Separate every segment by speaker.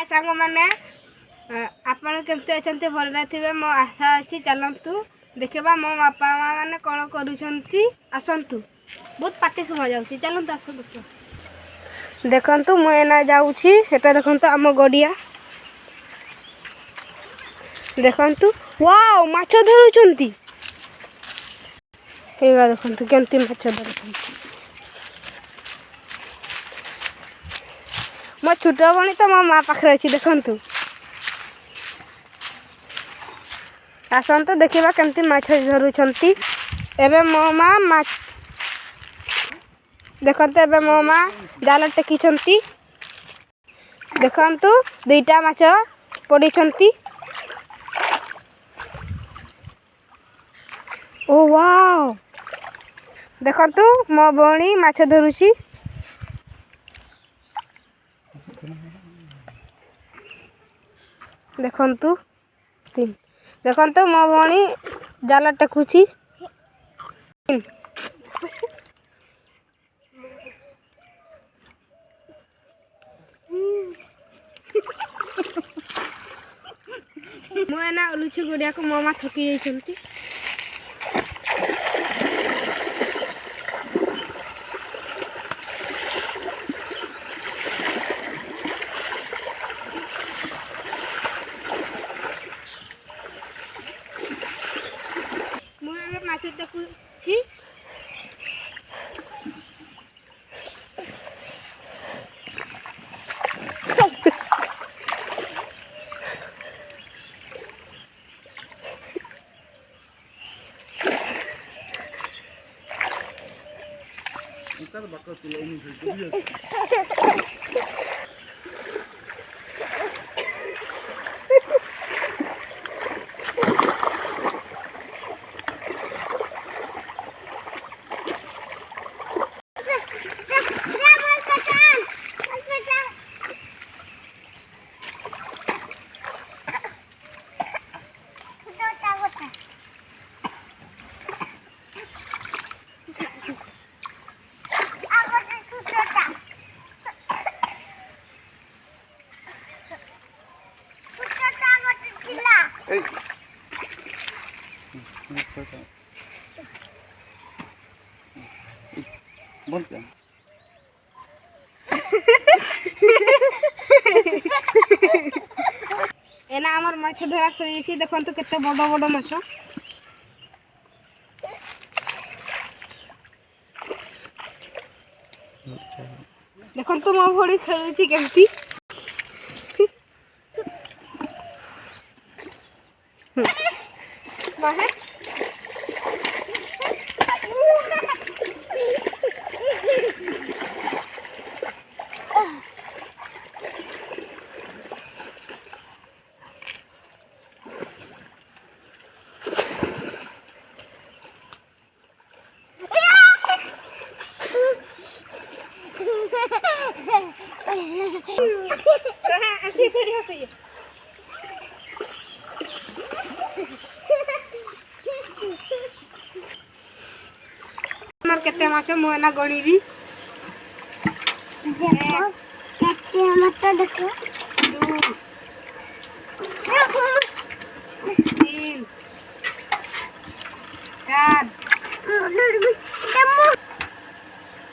Speaker 1: सांग मैंने आपण केमती अच्छा भल थे मो आशा अच्छी चलतु देखा मो बापा माँ मैंने कौन कर आसतु बहुत पार्टी शुभा जाऊँगी चलतु आस देखु मुझे जाऊँगी सेटा देखु आम गड़िया देखु वाओ माछ धरुंच देखु केमती माछ धरुंच मो छोट भणी तो मो माँ पाखे अच्छी देखु आसतु देखा केमती माछ धरुंच एवं मो माँ देखते एवं मो माँ जाल टेकी देखु दुईटा माछ पड़ी ओ वाओ देखु मो भौणी माछ धरुची देखु देखु मो भौणी जाल टेकुची मुझे ओलुछु गुड़िया को मो माँ थकी जाती मुझे माछ देखुची एना आमर माछ धरा सही देखु केते बड़ बड़ माछ देखु मो भौणी खेलुची केमती बाहर केते माछ मुना गणीबी केते मत देखो 2 3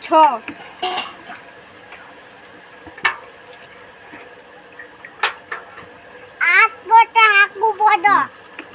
Speaker 1: 4 6